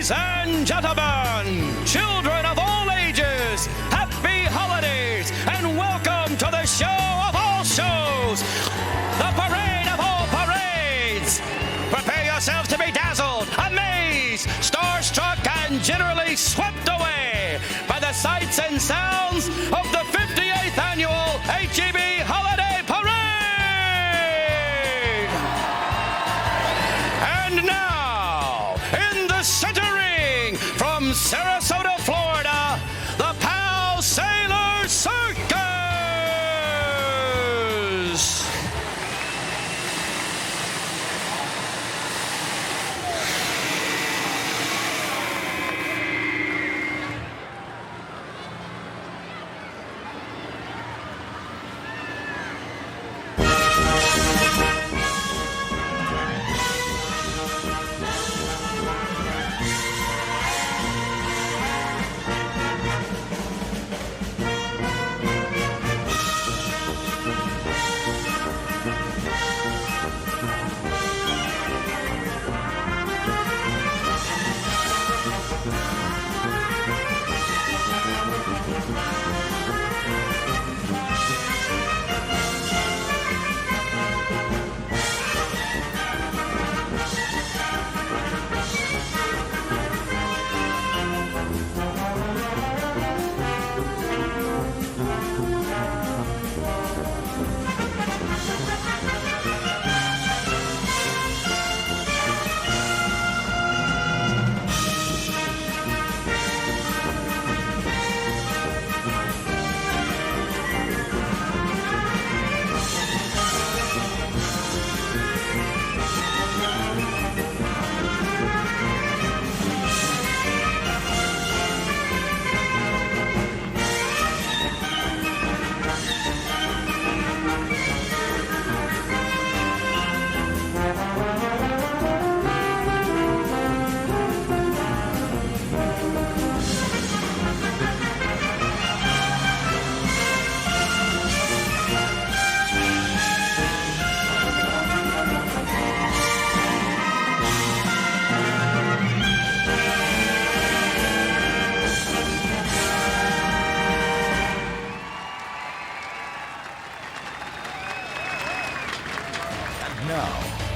Ladies and gentlemen, children of all ages, happy holidays and welcome to the show of all shows, the parade of all parades. Prepare yourselves to be dazzled, amazed, starstruck, and generally swept away by the sights and sounds of the 58th annual HEB Holiday Parade. And now, in the center ring from Sarasota, Florida, the Pal Sailor Circus.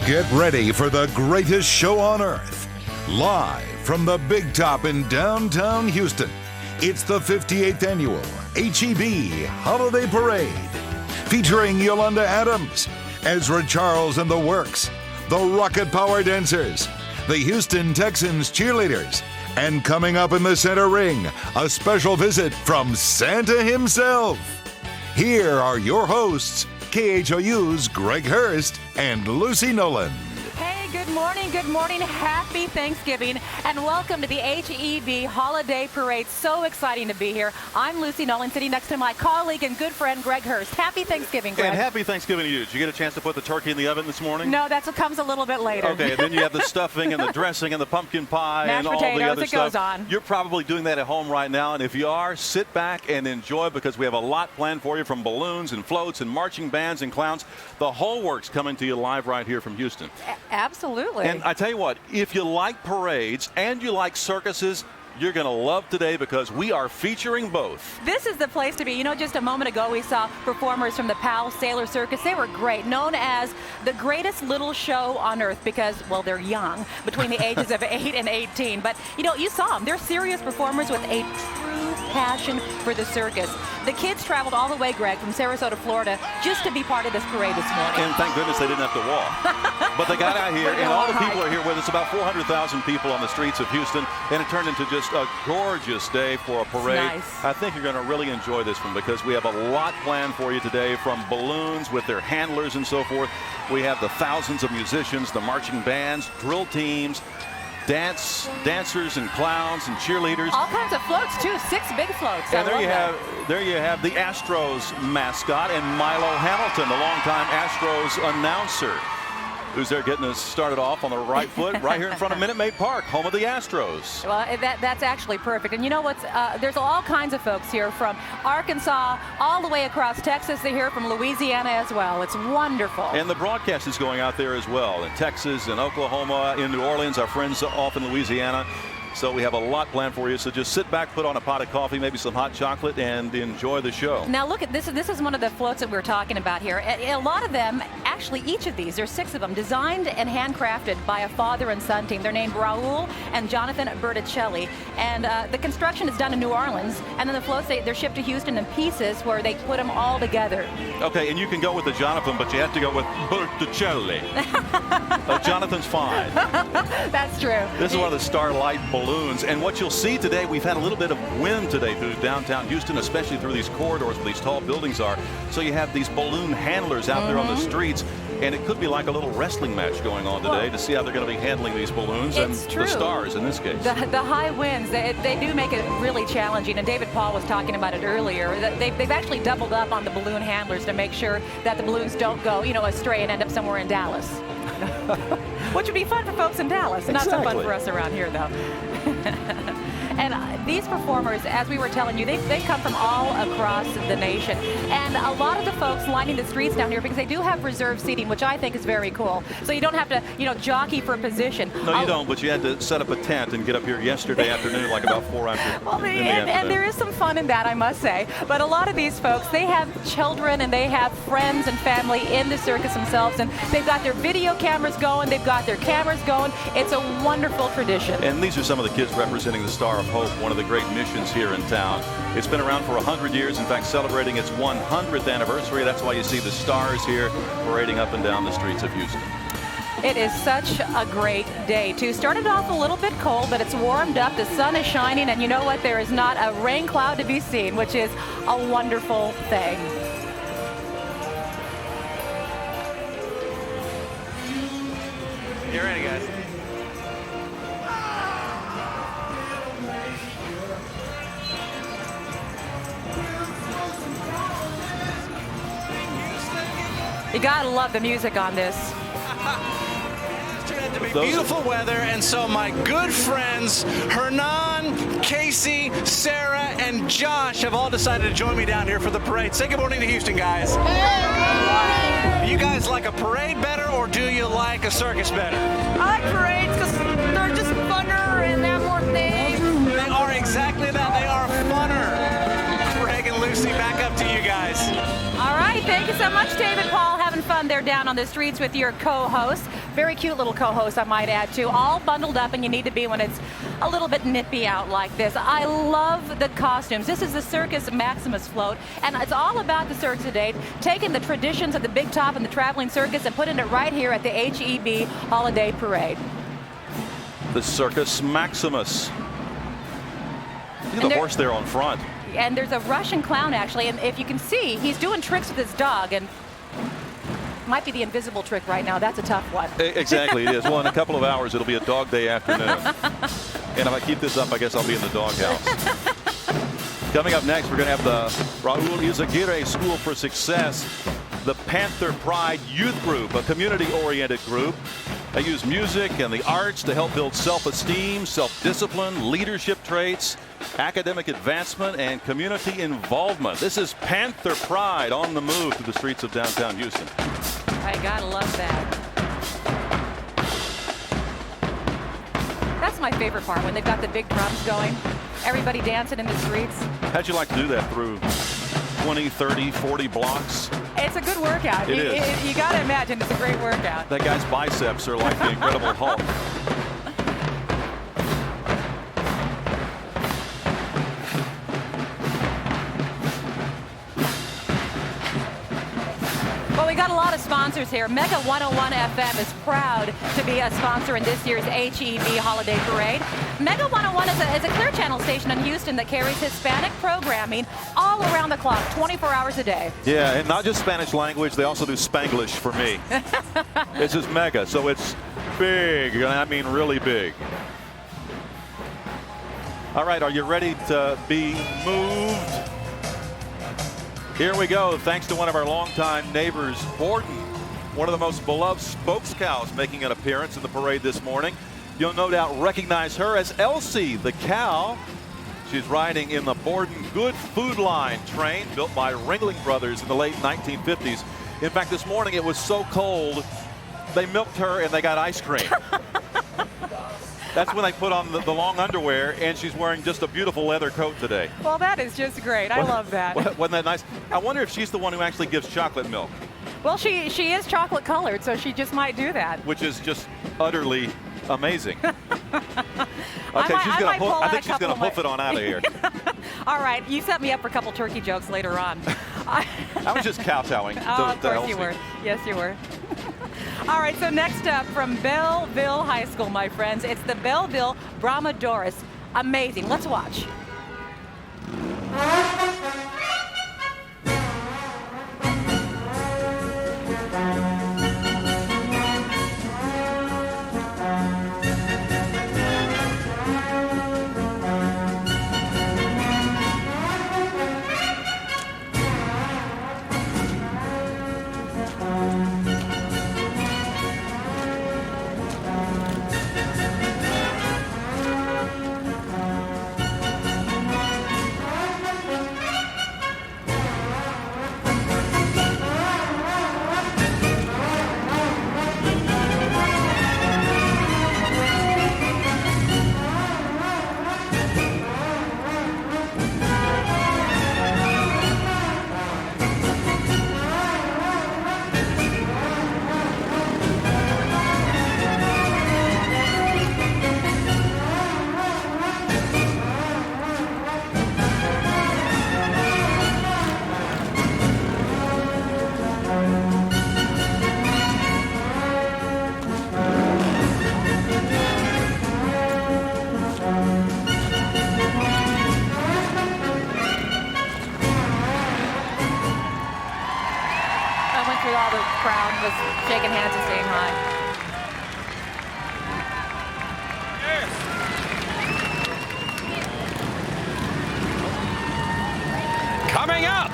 Get ready for the greatest show on earth. Live from the Big Top in downtown Houston, it's the 58th annual HEB Holiday Parade. Featuring Yolanda Adams, Ezra Charles and the Works, the Rocket Power Dancers, the Houston Texans cheerleaders, and coming up in the center ring, a special visit from Santa himself. Here are your hosts, KHOU's Greg Hurst and Lucy Nolan. Hey, good morning, happy Thanksgiving, and welcome to the HEB Holiday Parade. So exciting to be here. I'm Lucy Nolan, sitting next to my colleague and good friend Greg Hurst. Happy Thanksgiving, Greg. And happy Thanksgiving to you. Did you get a chance to put the turkey in the oven this morning? No, that's what comes a little bit later. Okay, and then you have the stuffing and the dressing and the pumpkin pie Mashed and all potatoes, the other it stuff. goes on. You're probably doing that at home right now, and if you are, sit back and enjoy, because we have a lot planned for you, from balloons and floats and marching bands and clowns. The whole works coming to you live right here from Houston. Absolutely. And I tell you what, if you like parades and you like circuses, you're going to love today, because we are featuring both. This is the place to be. You know, just a moment ago we saw performers from the Pal Sailor Circus. They were great, known as the greatest little show on earth because, well, they're young, between the ages of 8 and 18. But, you know, you saw them. They're serious performers with a true passion for the circus. The kids traveled all the way, Greg, from Sarasota, Florida, just to be part of this parade this morning. And thank goodness they didn't have to walk. But they got out here, and all the people are here with us. About 400,000 people on the streets of Houston, and it turned into just a gorgeous day for a parade. Nice. I think you're going to really enjoy this one, because we have a lot planned for you today, from balloons with their handlers and so forth. We have the thousands of musicians, the marching bands, drill teams, dancers and clowns and cheerleaders. All kinds of floats too, 6 big floats. And there you have the Astros mascot, and Milo Hamilton, the longtime Astros announcer, who's there getting us started off on the right foot right here in front of Minute Maid Park, home of the Astros. Well, that's actually perfect. And you know what's, there's all kinds of folks here from Arkansas all the way across Texas. They're here from Louisiana as well. It's wonderful. And the broadcast is going out there as well, in Texas and Oklahoma, in New Orleans, our friends off in Louisiana. So we have a lot planned for you. So just sit back, put on a pot of coffee, maybe some hot chocolate, and enjoy the show. Now look at this. This is one of the floats that we're talking about here. A lot of them, actually each of these, there's 6 of them, designed and handcrafted by a father and son team. They're named Raul and Jonathan Berticelli. And the construction is done in New Orleans. And then the floats, they're shipped to Houston in pieces where they put them all together. Okay, and you can go with the Jonathan, but you have to go with Berticelli. Jonathan's fine. That's true. This is one of the Starlight balloons, and what you'll see today, we've had a little bit of wind today through downtown Houston, especially through these corridors where these tall buildings are. So you have these balloon handlers out there on the streets, and it could be like a little wrestling match going on today to see how they're going to be handling these balloons and the stars in this case. The high winds, they do make it really challenging, and David Paul was talking about it earlier. They've actually doubled up on the balloon handlers to make sure that the balloons don't go, astray and end up somewhere in Dallas. Which would be fun for folks in Dallas. Not so fun for us around here, though. And these performers, as we were telling you, they come from all across the nation. And a lot of the folks lining the streets down here, because they do have reserved seating, which I think is very cool. So you don't have to, jockey for position. No, you don't, but you had to set up a tent and get up here yesterday afternoon, like about 4 after. Well, and there is some fun in that, I must say. But a lot of these folks, they have children and they have friends and family in the circus themselves. And they've got their video cameras going. They've got their cameras going. It's a wonderful tradition. And these are some of the kids representing the Star of Hope, one of the great missions here in town. It's been around for 100 years, in fact celebrating its 100th anniversary. That's why you see the stars here parading up and down the streets of Houston. It is such a great day, too. Started off a little bit cold, but it's warmed up. The sun is shining, and you know what? There is not a rain cloud to be seen, which is a wonderful thing. Get ready, guys. You gotta love the music on this. It's turned out to be beautiful weather, and so my good friends Hernan, Casey, Sarah, and Josh have all decided to join me down here for the parade. Say good morning to Houston, guys. Hey, you guys like a parade better, or do you like a circus better? I like parades because they're just funner and they have more things. They are exactly that. They are funner. Greg and Lucy, back up to you guys. All right, thank you so much, David Paul. Having fun there down on the streets with your co-host. Very cute little co-host, I might add, too. All bundled up, and you need to be when it's a little bit nippy out like this. I love the costumes. This is the Circus Maximus float, and it's all about the circus today, taking the traditions of the Big Top and the traveling circus and putting it right here at the HEB Holiday Parade. The Circus Maximus. Look at the horse there on front. And there's a Russian clown, actually, and if you can see, he's doing tricks with his dog, and might be the invisible trick right now. That's a tough one. Exactly, it is. Well, in a couple of hours, it'll be a dog day afternoon. And if I keep this up, I guess I'll be in the doghouse. Coming up next, we're going to have the Raul Izaguirre School for Success, the Panther Pride Youth Group, a community-oriented group. They use music and the arts to help build self-esteem, self-discipline, leadership traits, academic advancement, and community involvement. This is Panther Pride on the move through the streets of downtown Houston. I gotta love that. That's my favorite part, when they've got the big drums going, everybody dancing in the streets. How'd you like to do that through 20, 30, 40 blocks? It's a good workout. It is. You gotta imagine it's a great workout. That guy's biceps are like the Incredible Hulk. Well, we got a lot of sponsors here. Mega 101 FM is proud to be a sponsor in this year's HEB Holiday Parade. Mega 101 is a Clear Channel station in Houston that carries Hispanic programming all around the clock, 24 hours a day. Yeah, and not just Spanish language, they also do Spanglish for me. This is Mega, so it's big, and I mean really big. All right, are you ready to be moved? Here we go, thanks to one of our longtime neighbors, Borden, one of the most beloved spokes cows making an appearance in the parade this morning. You'll no doubt recognize her as Elsie, the cow. She's riding in the Borden Good Food Line train built by Ringling Brothers in the late 1950s. In fact, this morning it was so cold, they milked her and they got ice cream. That's when they put on the long underwear, and she's wearing just a beautiful leather coat today. Well, that is just great. I love that. Wasn't that nice? I wonder if she's the one who actually gives chocolate milk. Well, she is chocolate colored, so she just might do that. Which is just utterly amazing. Okay, I think she's going to hoof it on out of here. All right, you set me up for a couple turkey jokes later on. I was just kowtowing. Oh, of course you were. Yes, you were. All right, so next up from Belleville High School, my friends, it's the Belleville Brahmadoras. Amazing. Let's watch. All the crowd was shaking hands and saying hi. Coming up,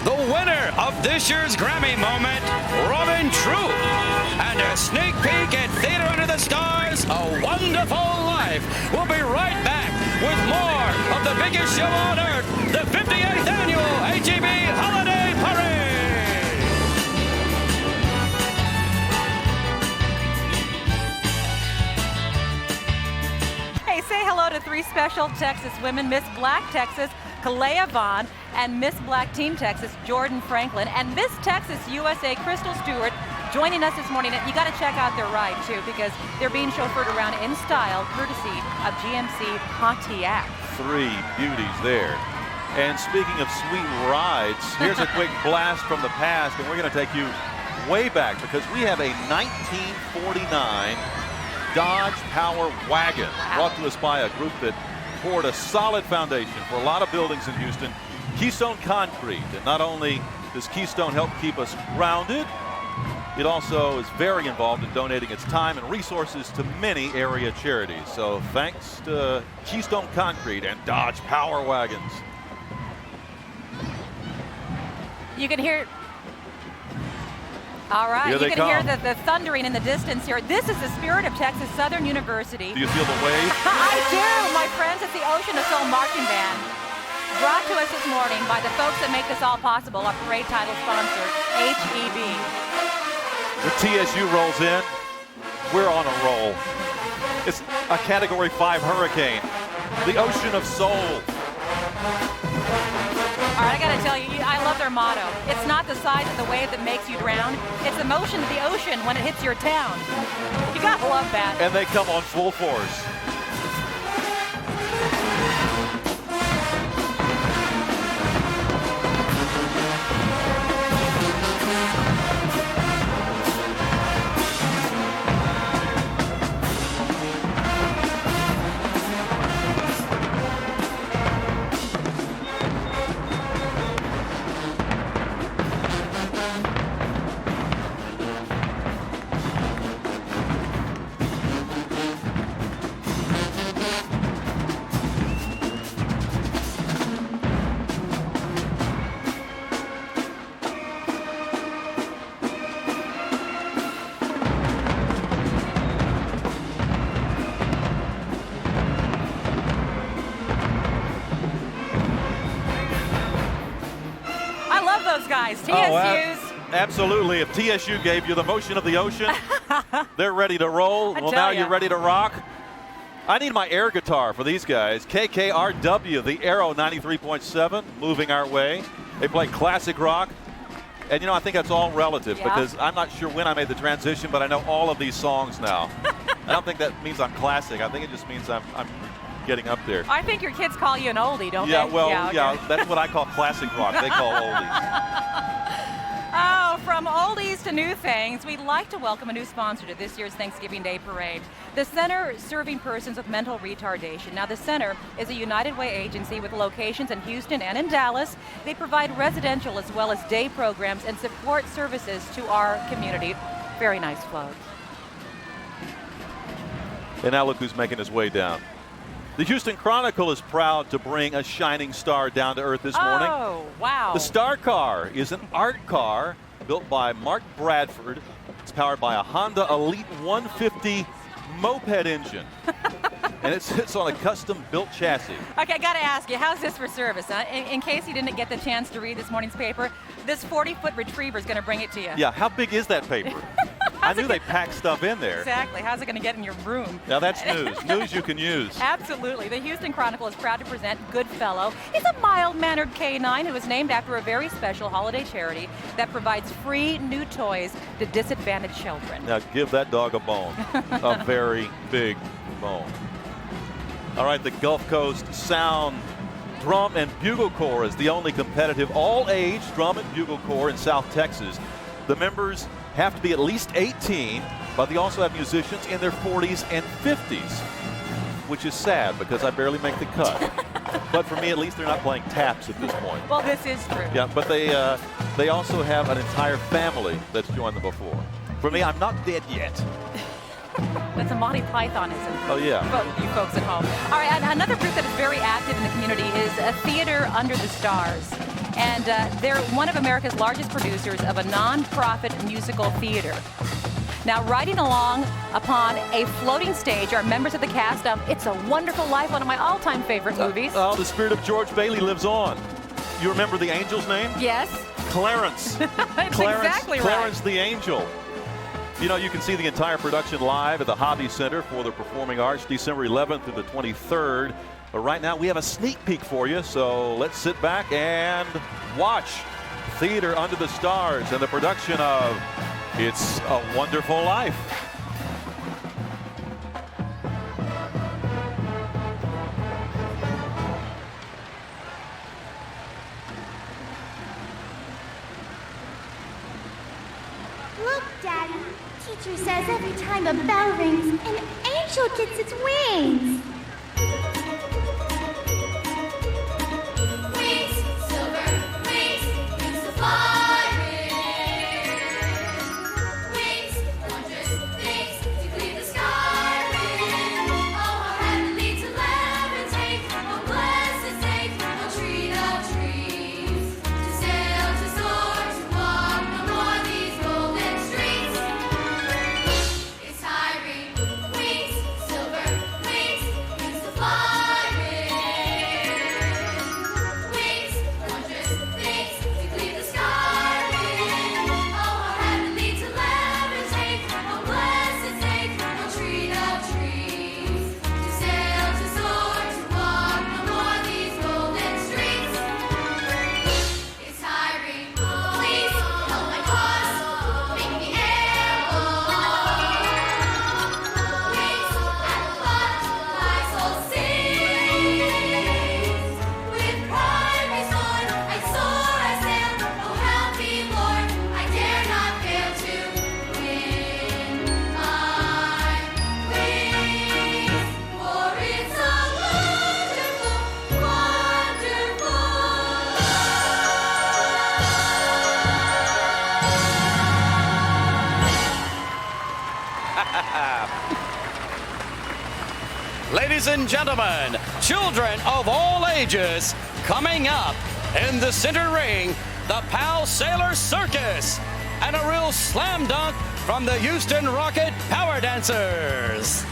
the winner of this year's Grammy moment, Robin True, and a sneak peek at Theater Under the Stars, A Wonderful Life. We'll be right back with more of the biggest show on earth, the 58th annual HEB Holiday Parade. Say hello to three special Texas women, Miss Black Texas, Kalea Vaughn, and Miss Black Team Texas, Jordan Franklin, and Miss Texas USA, Crystal Stewart, joining us this morning. You got to check out their ride, too, because they're being chauffeured around in style, courtesy of GMC Pontiac. Three beauties there. And speaking of sweet rides, here's a quick blast from the past, and we're going to take you way back because we have a 1949 Dodge Power Wagon, brought to us by a group that poured a solid foundation for a lot of buildings in Houston, Keystone Concrete. And not only does Keystone help keep us grounded, it also is very involved in donating its time and resources to many area charities. So thanks to Keystone Concrete and Dodge Power Wagons. You can hear... All right, you can hear the thundering in the distance here. This is the spirit of Texas Southern University. Do you feel the wave? I do, my friends. It's the Ocean of Soul Marching Band. Brought to us this morning by the folks that make this all possible, our parade title sponsor, HEB. The TSU rolls in. We're on a roll. It's a Category 5 hurricane. The Ocean of Soul. All right, I got to tell you, I love their motto. It's not the size of the wave that makes you drown. It's the motion of the ocean when it hits your town. You got to love that. And they come on full force. Guys, TSU's. Absolutely. If TSU gave you the motion of the ocean, they're ready to roll. Well, now you're ready to rock. I need my air guitar for these guys. KKRW, the Arrow 93.7, moving our way. They play classic rock. And, I think that's all relative because I'm not sure when I made the transition, but I know all of these songs now. I don't think that means I'm classic. I think it just means I'm getting up there. I think your kids call you an oldie, don't they? Yeah, that's what I call classic rock. They call oldies. Oh, from oldies to new things, we'd like to welcome a new sponsor to this year's Thanksgiving Day Parade, the Center Serving Persons with Mental Retardation. Now, the Center is a United Way agency with locations in Houston and in Dallas. They provide residential as well as day programs and support services to our community. Very nice float. And now look who's making his way down. The Houston Chronicle is proud to bring a shining star down to earth this morning. Oh, wow. The Star Car is an art car built by Mark Bradford. It's powered by a Honda Elite 150 moped engine. And it sits on a custom-built chassis. Okay, I got to ask you, how's this for service? Huh? In case you didn't get the chance to read this morning's paper, this 40-foot retriever is going to bring it to you. Yeah, how big is that paper? I knew they packed stuff in there. Exactly. How's it going to get in your room? Now that's news. News you can use. Absolutely. The Houston Chronicle is proud to present Goodfellow. He's a mild-mannered canine who is named after a very special holiday charity that provides free new toys to disadvantaged children. Now give that dog a bone. A very big bone. All right, the Gulf Coast Sound Drum and Bugle Corps is the only competitive all-age drum and bugle corps in South Texas. The members have to be at least 18, but they also have musicians in their 40s and 50s, which is sad because I barely make the cut. But for me, at least, they're not playing taps at this point. Well, this is true. Yeah, but they also have an entire family that's joined them before. For me, I'm not dead yet. That's a Monty Pythonism. Oh, yeah. You folks at home. All right, and another group that is very active in the community is a Theater Under the Stars. And they're one of America's largest producers of a nonprofit musical theater. Now, riding along upon a floating stage are members of the cast of It's a Wonderful Life, one of my all-time favorite movies. Oh, the spirit of George Bailey lives on. You remember the angel's name? Yes. Clarence. That's Clarence, exactly right. Clarence the Angel. You can see the entire production live at the Hobby Center for the Performing Arts, December 11th through the 23rd. But right now we have a sneak peek for you, so let's sit back and watch Theater Under the Stars and the production of It's a Wonderful Life. Look, Daddy. Teacher says every time a bell rings, an angel gets its wings. Wings, silver wings, wings to fly with. Wings, wondrous things to clear the sky with. Oh, how heavenly to levitate, oh, blessed state, oh, treat of trees. To sail, to soar, to walk along these golden streets. It's tiring. Wings, silver wings, wings to fly with. Wings, wondrous things to clear the sky with. Oh, how heavenly to levitate, oh, blessed state, oh, treat of trees. To sail, to soar, to walk along these golden streets. It's tiring. Please help my cause, make me able. Wings at the thought, my soul sings. With pride restored, I soar, I sail. Oh, help me, Lord, I dare not fail to win my wings. For it's a wonderful, wonderful Ladies and gentlemen, children of all ages, coming up in the center ring, the Pal Sailor Circus, and a real slam dunk from the Houston Rocket Power Dancers.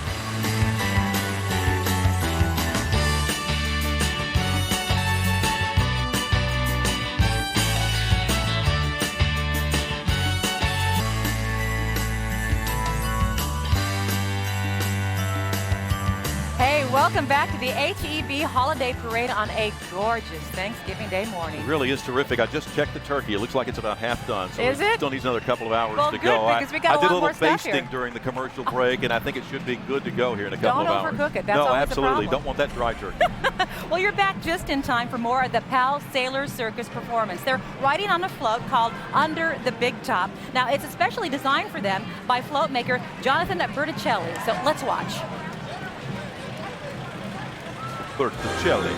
Hey, Welcome back to the HEB Holiday Parade on a gorgeous Thanksgiving Day morning. It really is terrific. I just checked the turkey. It looks like it's about half done. So Is it? Still needs another couple of hours Well, to good, go. because we got a I did lot a little more stuff basting here. during the commercial break, and I think it should be good to go here in a couple of hours. Don't overcook it. That's no, always the absolutely. problem. Don't want that dry turkey. Well, you're back just in time for more of the PAL Sailor Circus performance. They're riding on a float called Under the Big Top. Now, it's especially designed for them by float maker Jonathan Berticelli. So let's watch. Berticelli.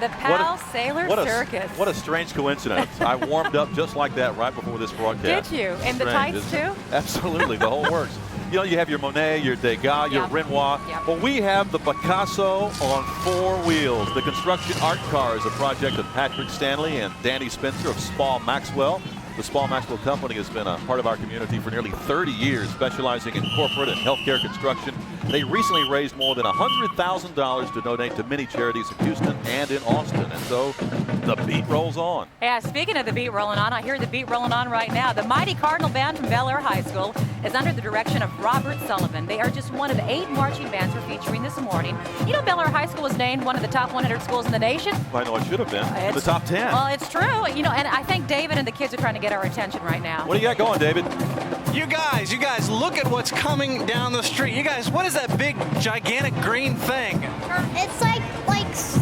The PAL Sailor Circus. What a strange coincidence. I warmed up just like that right before this broadcast. Did you? And the Strange, tights isn't it? too? Absolutely, the whole works. You know, you have your Monet, your Degas, your Yep. Renoir. Yep. Well, we have the Picasso on 4 wheels. The construction art car is a project of Patrick Stanley and Danny Spencer of Spall Maxwell. The Spall Maxwell Company has been a part of our community for nearly 30 years, specializing in corporate and healthcare construction. They recently raised more than $100,000 to donate to many charities in Houston and in Austin. And so the beat rolls on. Yeah, speaking of the beat rolling on, I hear the beat rolling on right now. The mighty Cardinal Band from Bel Air High School is under the direction of Robert Sullivan. They are just one of 8 marching bands we're featuring this morning. You know, Bel Air High School was named one of the top 100 schools in the nation. I know it should have been in the top 10. Well, it's true. You know, and I think David and the kids are trying to get our attention right now. What do you got going, David? You guys, look at what's coming down the street. You guys, what is that big, gigantic green thing? It's like so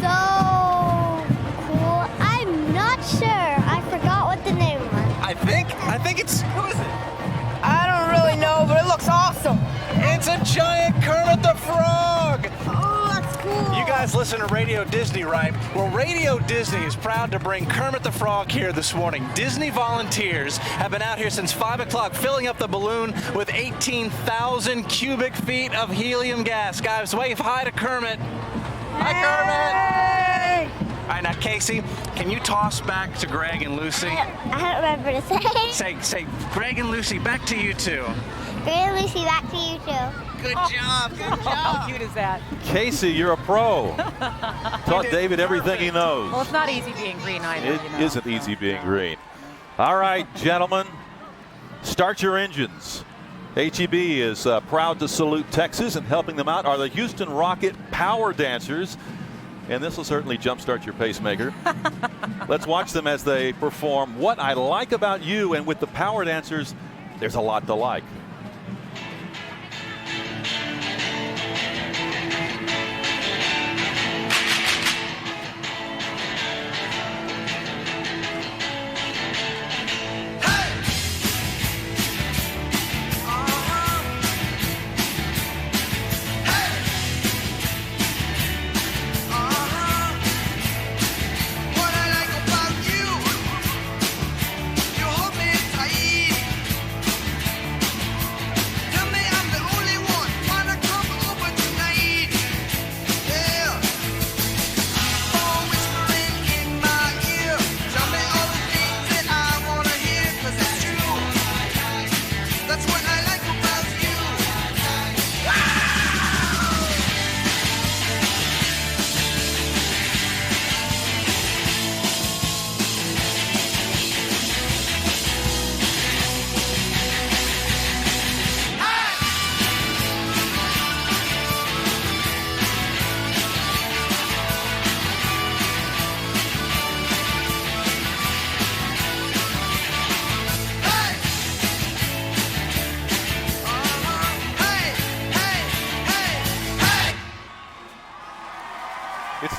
cool. I'm not sure. I forgot what the name was. I think it's, who is it? I don't really know, but it looks awesome. It's a giant Kermit the Frog. Oh, that's cool. You guys listen to Radio Disney, right? Well, Radio Disney is proud to bring Kermit the Frog here this morning. Disney volunteers have been out here since 5 o'clock, filling up the balloon with 18,000 cubic feet of helium gas. Guys, wave hi to Kermit. Hi, Kermit. All right, now, Casey, can you toss back to Greg and Lucy? I don't remember to say. Say, Greg and Lucy, back to you two. Greg and Lucy, back to you too. Good job, good How job. cute is that? Casey, you're a pro. Taught David everything he knows. Well, it's not easy being green either. It you know. isn't easy being green. All right, gentlemen, start your engines. HEB is proud to salute Texas, and helping them out are the Houston Rocket Power Dancers. And this will certainly jumpstart your pacemaker. Let's watch them as they perform What I Like About You. And with the Power Dancers, there's a lot to like. What I like about you, you hold me tight.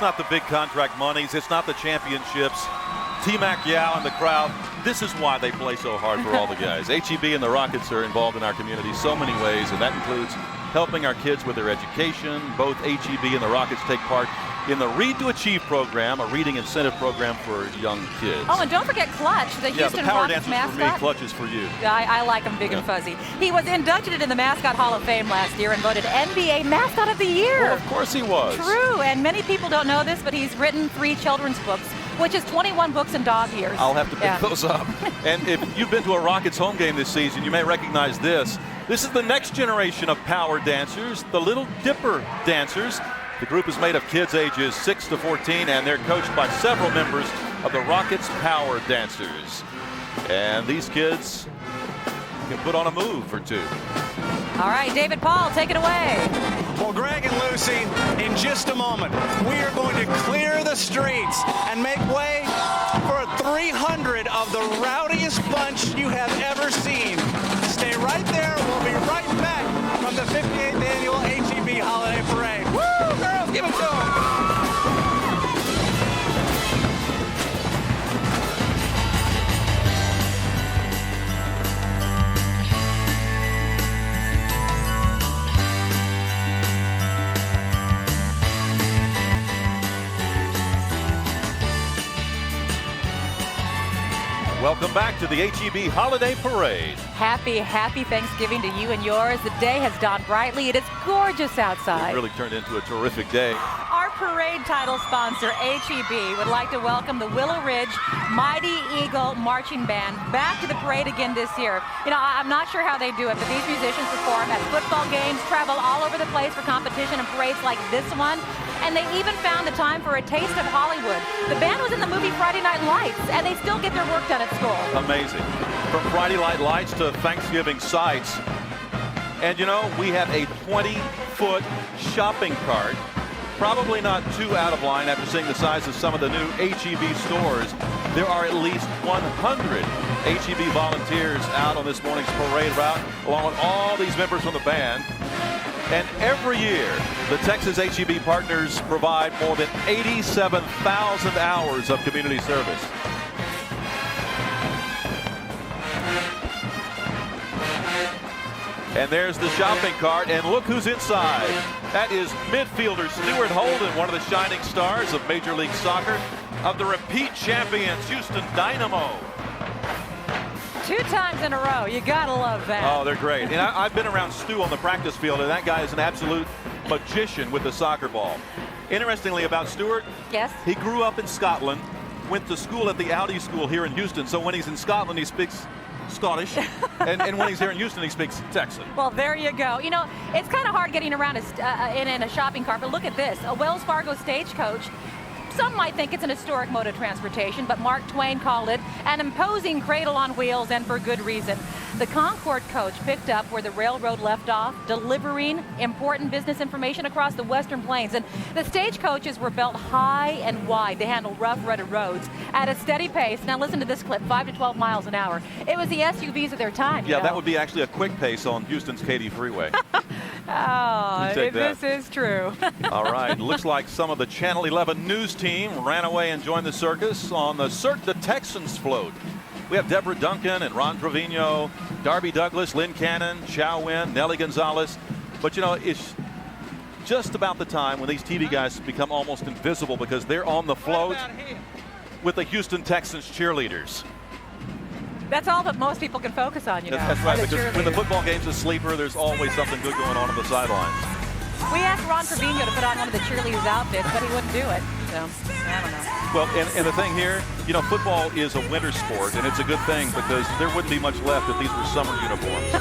not the big contract monies. It's not the championships. T-Mac Yao and the crowd. This is why they play so hard for all the guys. HEB and the Rockets are involved in our community so many ways, and that includes helping our kids with their education. Both HEB and the Rockets take part in the Read to Achieve program, a reading incentive program for young kids. Oh, and don't forget Clutch, the Houston the power Rockets dancers mascot. for me, Clutch is for you. I like him big and fuzzy. He was inducted into the Mascot Hall of Fame last year and voted NBA Mascot of the Year. Well, of course he was. True, and many people don't know this, but he's written 3 children's books, which is 21 books in dog years. I'll have to pick those up. And if you've been to a Rockets home game this season, you may recognize this. This is the next generation of power dancers, the Little Dipper dancers. The group is made of kids ages 6 to 14, and they're coached by several members of the Rockets Power Dancers. And these kids can put on a move or two. All right, David Paul, take it away. Well, Greg and Lucy, in just a moment, we are going to clear the streets and make way for 300 of the rowdiest bunch you have ever seen. Stay right there. We'll be right back from the 58th Annual HEB Holiday Parade. Woo, girls, give it to them. Welcome back to the HEB Holiday Parade. Happy Thanksgiving to you and yours. The day has dawned brightly. It is gorgeous outside. It really turned into a terrific day. Our parade title sponsor, HEB, would like to welcome the Willow Ridge Mighty Eagle Marching Band back to the parade again this year. You know, I'm not sure how they do it, but these musicians perform at football games, travel all over the place for competition and parades like this one, and they even found the time for a taste of Hollywood. The band was in the movie Friday Night Lights, and they still get their work done at school. Amazing. From Friday Night Lights to Thanksgiving sights. And you know, we have a 20-foot shopping cart. Probably not too out of line after seeing the size of some of the new HEB stores. There are at least 100 HEB volunteers out on this morning's parade route, along with all these members from the band. And every year, the Texas HEB partners provide more than 87,000 hours of community service. And there's the shopping cart, and look who's inside. That is midfielder Stuart Holden, one of the shining stars of Major League Soccer, of the repeat champions, Houston Dynamo. 2 times in a row. You gotta love that. Oh, they're great. And I've been around Stu on the practice field, and that guy is an absolute magician with the soccer ball. Interestingly about Stuart, Yes. he grew up in Scotland, went to school at the Audi School here in Houston, so when he's in Scotland, he speaks Scottish, and when he's here in Houston, he speaks Texan. Well, there you go. You know, it's kind of hard getting around in a shopping cart, but look at this. A Wells Fargo stagecoach. Some might think it's an historic mode of transportation, but Mark Twain called it an imposing cradle on wheels, and for good reason. The Concord coach picked up where the railroad left off, delivering important business information across the Western Plains. And the stagecoaches were built high and wide to handle rough, rutted roads at a steady pace. Now listen to this clip, 5 to 12 miles an hour. It was the SUVs of their time. Yeah, you know? that would be actually a quick pace on Houston's Katy Freeway. Oh, take that. this is true. All right, looks like some of the Channel 11 news team ran away and joined the circus on the Texans float. We have Deborah Duncan and Ron Trevino, Darby Douglas, Lynn Cannon, Chow Wynn, Nelly Gonzalez. But you know, it's just about the time when these TV guys become almost invisible because they're on the float with the Houston Texans cheerleaders. That's all that most people can focus on, you know. That's right, are the because when the cheerleaders. football game's a sleeper, there's always something good going on the sidelines. We asked Ron Trevino to put on one of the cheerleaders' outfits, but he wouldn't do it. So, I don't know. Well, and the thing here, you know, football is a winter sport, and it's a good thing because there wouldn't be much left if these were summer uniforms.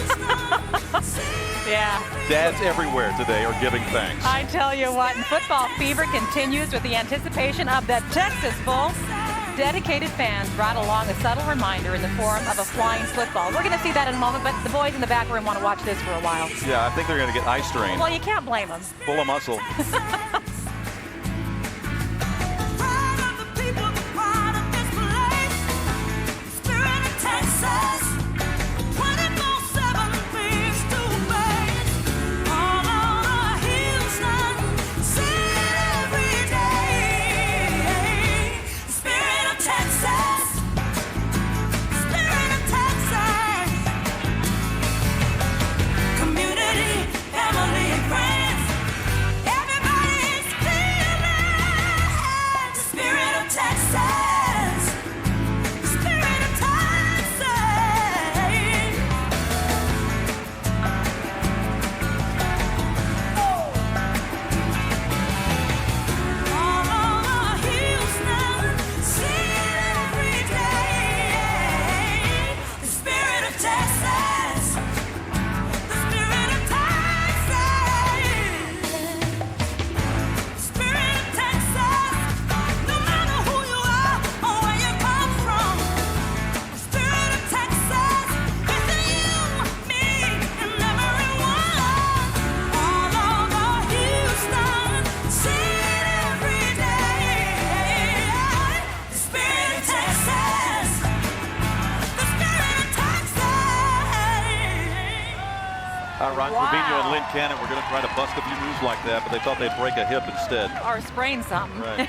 Yeah. Dads everywhere today are giving thanks. I tell you what, and football fever continues with the anticipation of the Texas Bowl. Dedicated fans brought along a subtle reminder in the form of a flying football. We're going to see that in a moment, but the boys in the back room want to watch this for a while. Yeah, I think they're going to get eye strain. Well, you can't blame them. Full of muscle. Ron Trevino and Lynn Cannon were going to try to bust a few moves like that, but they thought they'd break a hip instead. Or sprain something. Right.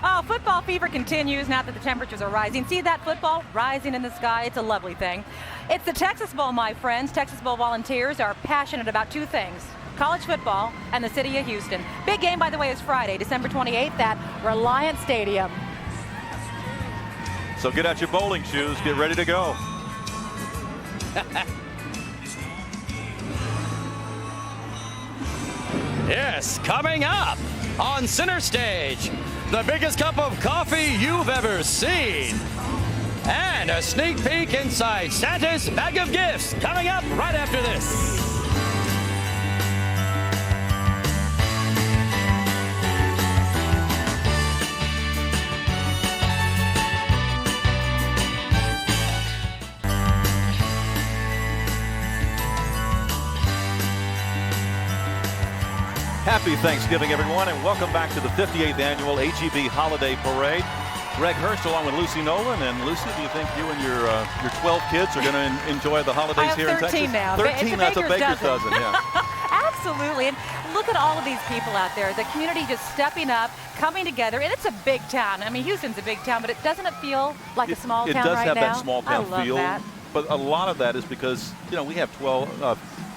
Oh, football fever continues now that the temperatures are rising. See that football rising in the sky? It's a lovely thing. It's the Texas Bowl, my friends. Texas Bowl volunteers are passionate about two things: college football and the city of Houston. Big game, by the way, is Friday, December 28th at Reliant Stadium. So get out your bowling shoes. Get ready to go. Yes, coming up on center stage, the biggest cup of coffee you've ever seen. And a sneak peek inside Santa's bag of gifts coming up right after this. Happy Thanksgiving, everyone, and welcome back to the 58th Annual HEB Holiday Parade. Greg Hurst along with Lucy Nolan. And Lucy, do you think you and your 12 kids are going to enjoy the holidays here in Texas? 13 now. 13, that's a baker's dozen, yeah. Absolutely. And look at all of these people out there. The community just stepping up, coming together. And it's a big town. I mean, Houston's a big town, but doesn't it feel like a small town right now? It does have that small town feel. That. But a lot of that is because, you know, we have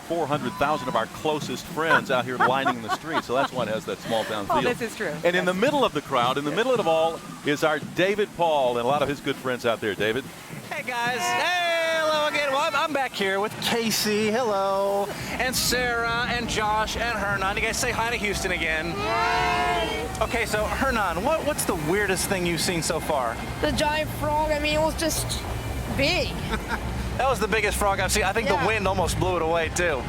400,000 of our closest friends out here lining the street, so that's why it has that small town feel. Oh, this is true. And in the middle of the crowd, in the middle of it all, is our David Paul and a lot of his good friends out there. David. Hey guys, hey, hello again. Well, I'm back here with Casey, hello, and Sarah and Josh and Hernan. You guys say hi to Houston again. Yay! Okay, so Hernan, what's the weirdest thing you've seen so far? The giant frog, I mean, it was just big. That was the biggest frog I've seen. I think the wind almost blew it away, too.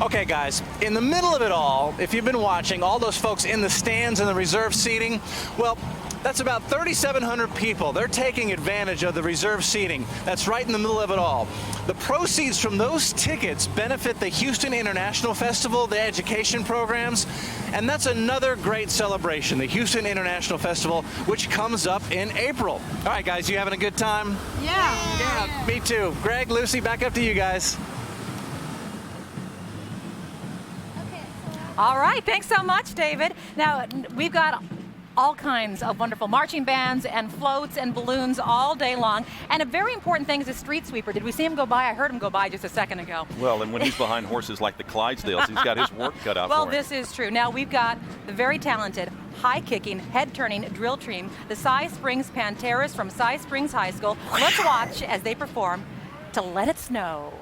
Okay, guys, in the middle of it all, if you've been watching, all those folks in the stands and the reserve seating, well, that's about 3,700 people. They're taking advantage of the reserve seating. That's right in the middle of it all. The proceeds from those tickets benefit the Houston International Festival, the education programs, and that's another great celebration, the Houston International Festival, which comes up in April. All right, guys, you having a good time? Yeah. Me too. Greg, Lucy, back up to you guys. All right. Thanks so much, David. Now, we've got all kinds of wonderful marching bands and floats and balloons all day long. And a very important thing is a street sweeper. Did we see him go by? I heard him go by just a second ago. Well, and when he's behind horses like the Clydesdales, he's got his work cut out for him. Well, this is true. Now, we've got the very talented, high-kicking, head-turning drill team, the Cy Springs Panteras from Cy Springs High School. Let's watch as they perform to Let It Snow.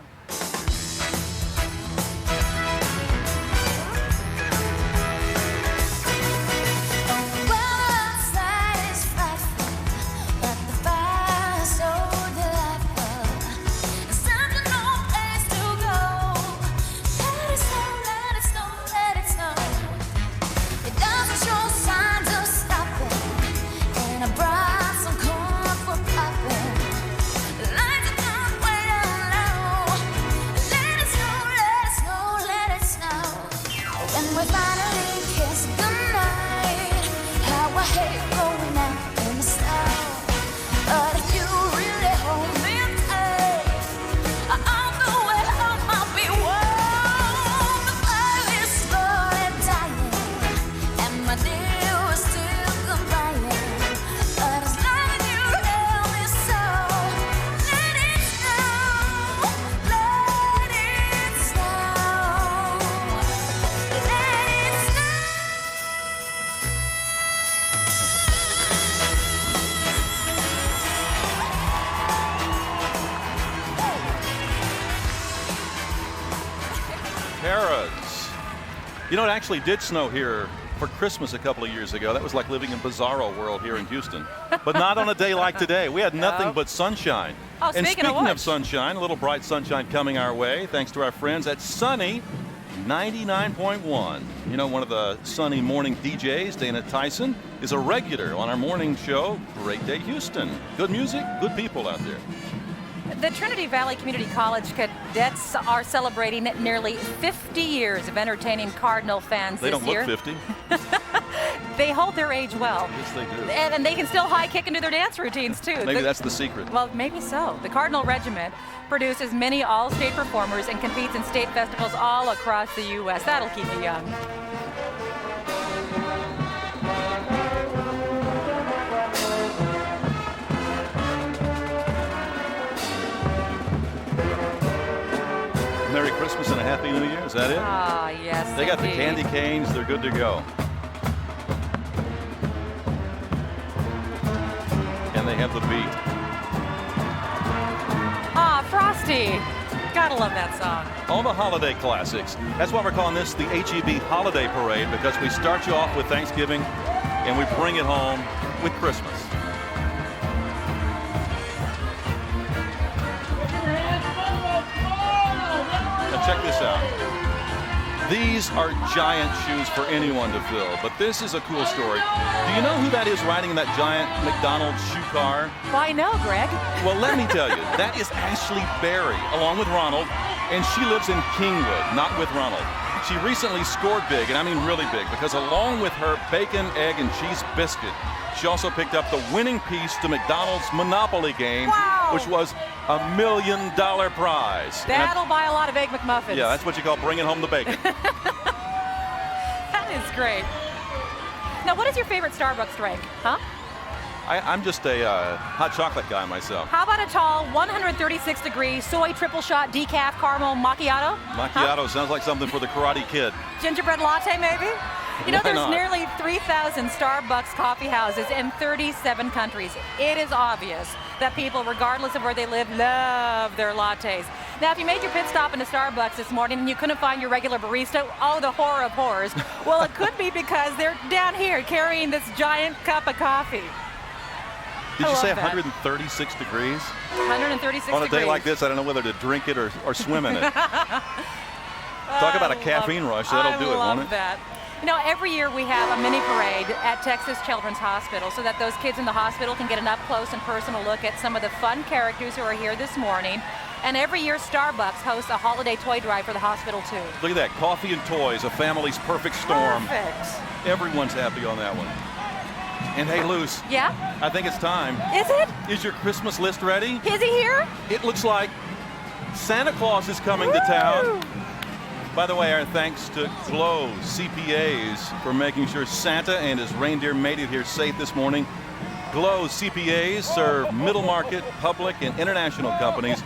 You know, it actually did snow here for Christmas a couple of years ago. That was like living in bizarro world here in Houston. But not on a day like today. We had nothing but sunshine. Oh, and speaking of sunshine, a little bright sunshine coming our way, thanks to our friends at Sunny 99.1. You know, one of the Sunny morning DJs, Dana Tyson, is a regular on our morning show, Great Day Houston. Good music, good people out there. The Trinity Valley Community College cadets are celebrating nearly 50 years of entertaining Cardinal fans They this don't year. look 50. They hold their age well. Yes, they do. And they can still high kick and do their dance routines, too. Maybe that's the secret. Well, maybe so. The Cardinal Regiment produces many all-state performers and competes in state festivals all across the U.S. That'll keep you young. Merry Christmas and a Happy New Year. Is that it? Ah, yes. They got the indeed. candy canes. They're good to go. And they have the beat. Ah, Frosty. Gotta love that song. All the holiday classics. That's why we're calling this the HEB Holiday Parade, because we start you off with Thanksgiving and we bring it home with Christmas. Now check this out. These are giant shoes for anyone to fill, but this is a cool story. Do you know who that is riding in that giant McDonald's shoe car? Why no, Greg? Well, let me tell you, that is Ashley Berry, along with Ronald, and she lives in Kingwood, not with Ronald. She recently scored big, and I mean really big, because along with her bacon, egg, and cheese biscuit, she also picked up the winning piece to McDonald's Monopoly game, Wow. which was a $1 million prize. And That'll buy a lot of Egg McMuffins. yeah, that's what you call bringing home the bacon. That is great. Now, what is your favorite Starbucks drink, huh? I'm just a hot chocolate guy myself. How about a tall 136-degree soy triple shot decaf caramel macchiato? Macchiato sounds like something for the Karate Kid. Gingerbread latte, maybe? You know, Why there's not? nearly 3,000 Starbucks coffee houses in 37 countries. It is obvious that people, regardless of where they live, love their lattes. Now, if you made your pit stop into Starbucks this morning and you couldn't find your regular barista, oh, the horror of horrors. Well, it could be because they're down here carrying this giant cup of coffee. Did I you love say that. 136 degrees? 136 On a degrees. day like this, I don't know whether to drink it or swim in it. Talk about a caffeine rush. That'll do it, I won't love it? that. You know, every year we have a mini parade at Texas Children's Hospital so that those kids in the hospital can get an up-close and personal look at some of the fun characters who are here this morning. And every year Starbucks hosts a holiday toy drive for the hospital, too. Look at that. Coffee and toys, a family's perfect storm. Perfect. Everyone's happy on that one. And hey, Luce, Yeah? I think it's time. Is it? Is your Christmas list ready? Is he here? It looks like Santa Claus is coming to town. By the way, our thanks to Glow CPAs for making sure Santa and his reindeer made it here safe this morning. Glow CPAs serve middle market, public, and international companies.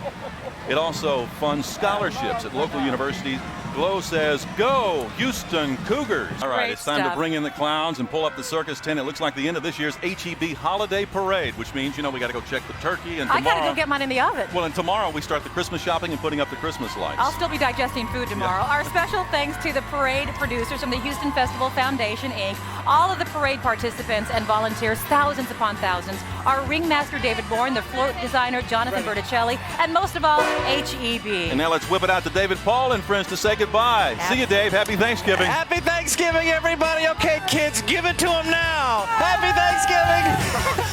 It also funds scholarships at local universities. Glow says, go, Houston Cougars. All right, Great it's time stuff. to bring in the clowns and pull up the Circus tent. It looks like the end of this year's HEB Holiday Parade, which means, you know, we got to go check the turkey. And I tomorrow, gotta go get mine in the oven. well, and tomorrow we start the Christmas shopping and putting up the Christmas lights. I'll still be digesting food tomorrow. Our special thanks to the parade producers from the Houston Festival Foundation, Inc., all of the parade participants and volunteers, thousands upon thousands, our ringmaster David Bourne, the float designer Jonathan Berticelli, and most of all, HEB. And now let's whip it out to David Paul and friends to say goodbye. See you, Dave. Happy Thanksgiving. Happy Thanksgiving, everybody. Okay, kids, give it to them now. Happy Thanksgiving.